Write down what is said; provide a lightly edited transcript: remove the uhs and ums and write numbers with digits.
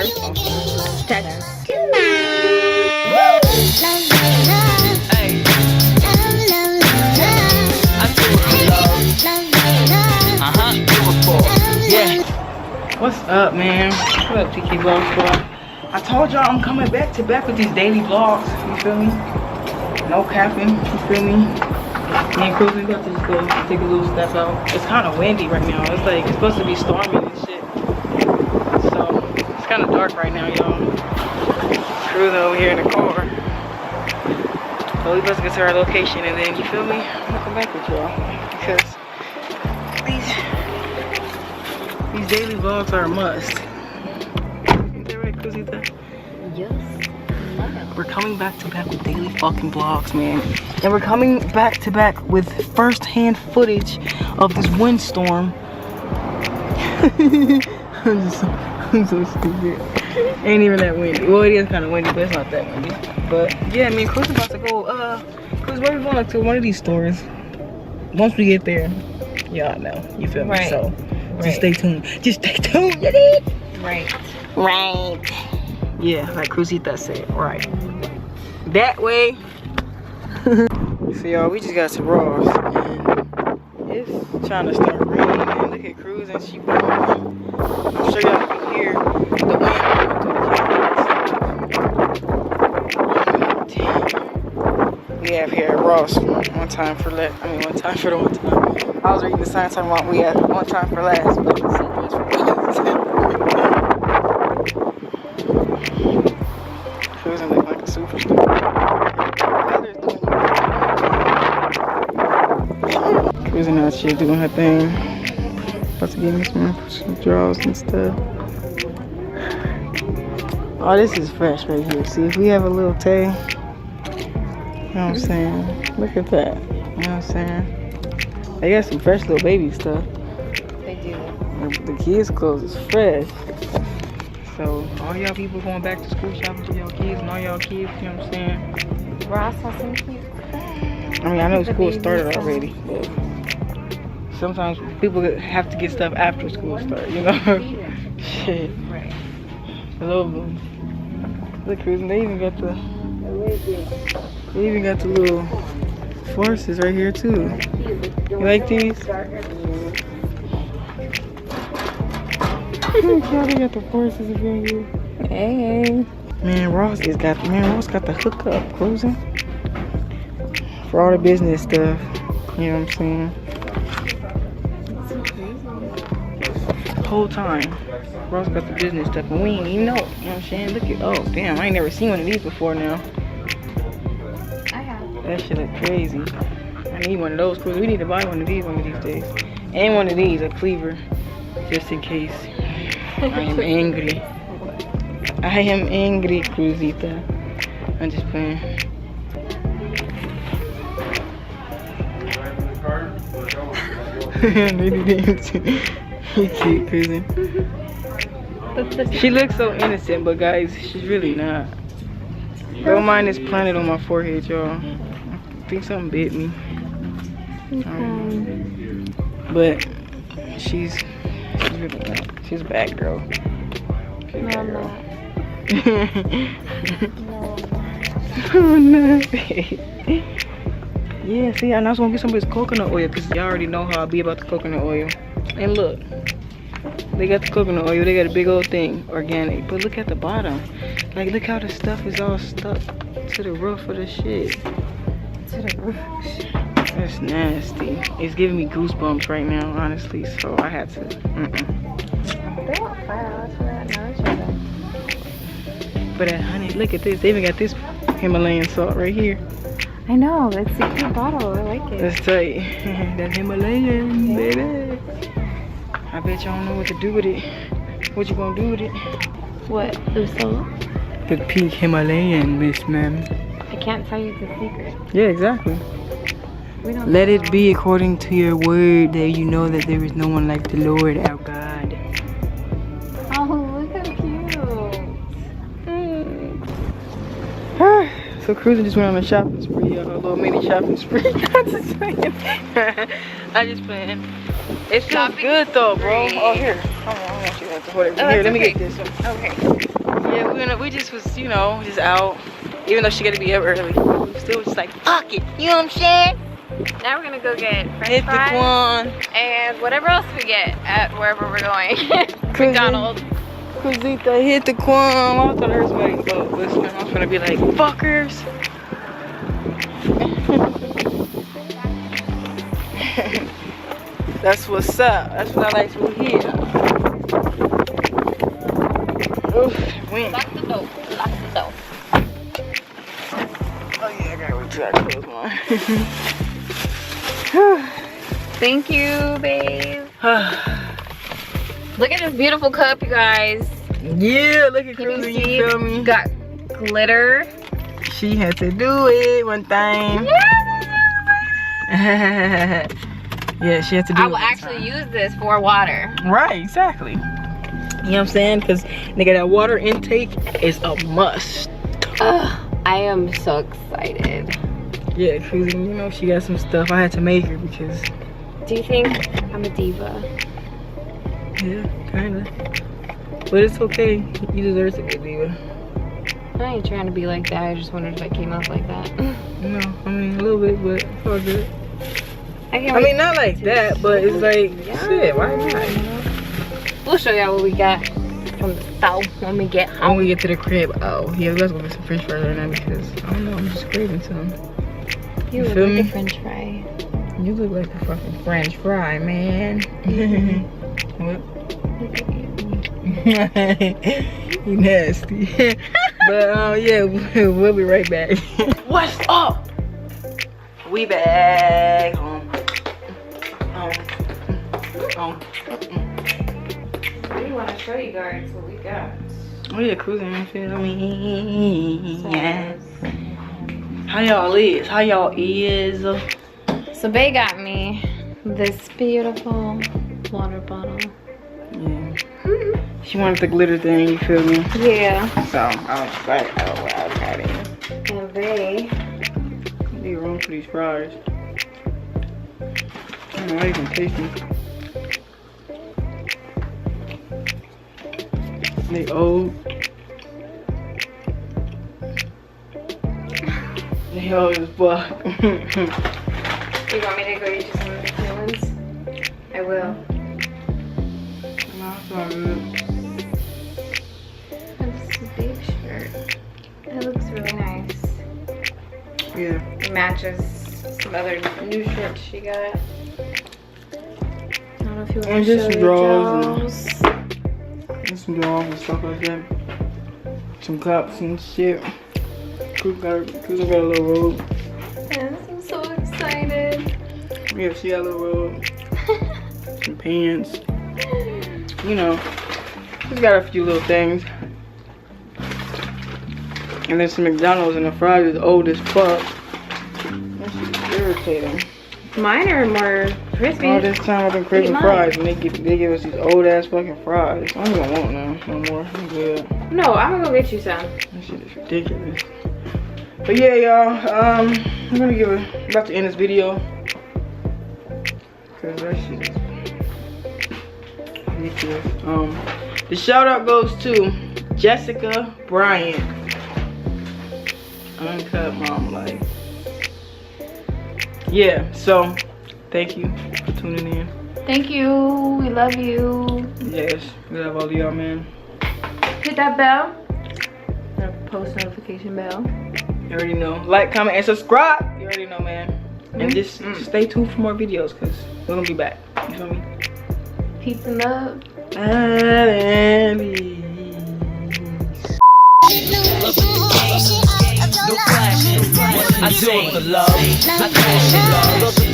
What's up, man? What up, TK Vlog Squad? I told y'all I'm coming back to back with these daily vlogs. You feel me? No capping. You feel me? Me and Cruz, we about to just go take a little step out. It's kind of windy right now. It's like it's supposed to be storming and shit. So it's kind of dark right now, y'all. Cruising over here in the car. So we about to get to our location and then, you feel me? I'm gonna come back with y'all because these daily vlogs are a must. Ain't that right, Cruzita? Yes. We're coming back to back with daily fucking vlogs, man. And we're coming back to back with first-hand footage of this windstorm. I'm so stupid. Ain't even that windy. Well, it is kind of windy, but it's not that windy. But yeah, me and Cruz about to go. Cruz, where we going to? One of these stores. Once we get there, y'all know. You feel me? Right. So just stay tuned. Just stay tuned. You need? Right. Right. Yeah, like Cruzita said. Right. That way. So y'all, we just got to Ross and it's trying to start raining, man. Look at Cruz and she blowing. I'm sure y'all can hear the wind blowing through the camera. We have here at Ross one time for the one time. I was reading the sign talking about we had one time for last, but the secret is for last. Cruising looking like a superstar. Cruising out here doing her thing. About to give me some draws and stuff. Oh, this is fresh right here. See, if we have a little tay, you know what I'm saying? Look at that. You know what I'm saying? They got some fresh little baby stuff. They do. The kids' clothes is fresh. So, all y'all people going back to school shopping for y'all kids and all y'all kids, you know what I'm saying? Ross has some cute stuff. I mean, I know school started already, but sometimes people have to get stuff after school starts, you know? Shit. Right. I love them. Look, Cruising, they even got the little forces right here too. You like these? They got the forces up in here. Hey. Man, Ross got the hookup, Cruising. For all the business stuff. You know what I'm saying? Whole time. Ross got the business stuff and we ain't even know. You know what I'm saying? Look at, oh damn, I ain't never seen one of these before now. I have. That shit look crazy. I need one of those, Cruz. We need to buy one of these days. And one of these, a cleaver. Just in case. I am angry. I am angry, Cruzita. I'm just playing. He's cute, Cruising. She looks so innocent, but guys, she's really not. Don't mind this planet on my forehead, y'all. I think something bit me. But she's really not. She's a bad girl. She's a bad girl. Oh no. Yeah, see, and I just want to get some of this coconut oil because y'all already know how I be about the coconut oil. And look, they got the coconut oil, they got a big old thing, organic. But look at the bottom. Like, look how the stuff is all stuck to the roof of the shit. To the roof. That's nasty. It's giving me goosebumps right now, honestly. So I had to. They want $5 for that. No, it's better. But honey, look at this. They even got this Himalayan salt right here. I know. It's a cute bottle. I like it. That's tight. That Himalayan, baby. I bet y'all don't know what to do with it. What you gonna do with it? What? The salt? The pink Himalayan, Miss Ma'am. I can't tell you the secret. Yeah, exactly. We don't Let know. it be according to your word that you know that there is no one like the Lord our God. Oh, look how cute. So Cruising just went on a shopping spree, a little mini shopping spree. I'm just playing. I'm just playing. It feels good though, bro. Oh, here. Hold on, I want you to want to hold it. Oh, Here, that's let me okay. get this one. Okay. Yeah, we just was, you know, just out. Even though she got to be up early, we still just like, fuck it. You know what I'm saying? Now we're gonna go get French Hit the fries Quan. and whatever else we get at wherever we're going. McDonald's. Cosita, hit the Quan. I thought I heard somebody listening. I was gonna be like, fuckers. That's what's up. That's what I like to hear. Oof, wind. Lock the door. Lock the door. Oh yeah, I gotta wait till I close mine. Thank you, babe. Look at this beautiful cup, you guys. Yeah, look at Can you Cruzy, see? you feel me? Got glitter. She had to do it one time. Yeah, she had to do it. I will actually use this for water. Right, exactly. You know what I'm saying? Because, nigga, that water intake is a must. Ugh, I am so excited. Yeah, Cruzy, you know, she got some stuff I had to make her because... Do you think I'm a diva? Yeah, kinda. But it's okay. You deserve to be a diva. I ain't trying to be like that. I just wondered if I came out like that. No, I mean, a little bit, but it's all good. I I mean, not like that, but it's like, shit, why not? You know? We'll show y'all what we got from the south when we get When home. we get to the crib, oh, yeah, we gotta go get some french fries right now because, I don't know, I'm just craving some. You look feel like me? a french fry. You look like a fucking french fry, man. What? You nasty. But, yeah, we'll be right back. What's up? We back home. I do want to show you guys what we got. Oh yeah, cruising, you feel me? Yeah. How y'all is? How y'all is? So Bae got me this beautiful water bottle. Yeah. She wanted the glitter thing, you feel me? Yeah. So, I was like, oh wow, got it. And Bae, Need room for these fries. I don't know how you can taste them. They old. They old as fuck. you want me to go get you some of the new ones? I will. No, it's all good. This is Babe's shirt. It looks really nice. Yeah. It matches some other new shirts she got. I don't know if you want And to just show some your drawers drawers. And some drawers and stuff like that. Some cups and shit. Cruise got a little robe. Yes, I'm so excited. Yeah, she got a little robe. Some pants. You know, just got a few little things. And then some McDonald's, and the fries is old as fuck. That shit is irritating. Mine are more crispy. All this time I've been craving Eat mine. fries, and they give us these old ass fucking fries. I don't even want none no more. I'm good. No, I'm gonna go get you some. That shit is ridiculous. But yeah, y'all, I'm gonna about to end this video. Cause that shit is ridiculous. The shout out goes to Jessica Bryant. Uncut Mom Life. Yeah, so thank you for tuning in. Thank you. We love you. Yes, we love all of y'all, man. Hit that bell. That post notification bell. You already know. Like, comment, and subscribe. You already know, man. And just stay tuned for more videos, because we're going to be back. You feel me? Peace and love. No flashing, I do it for love. I crash in love.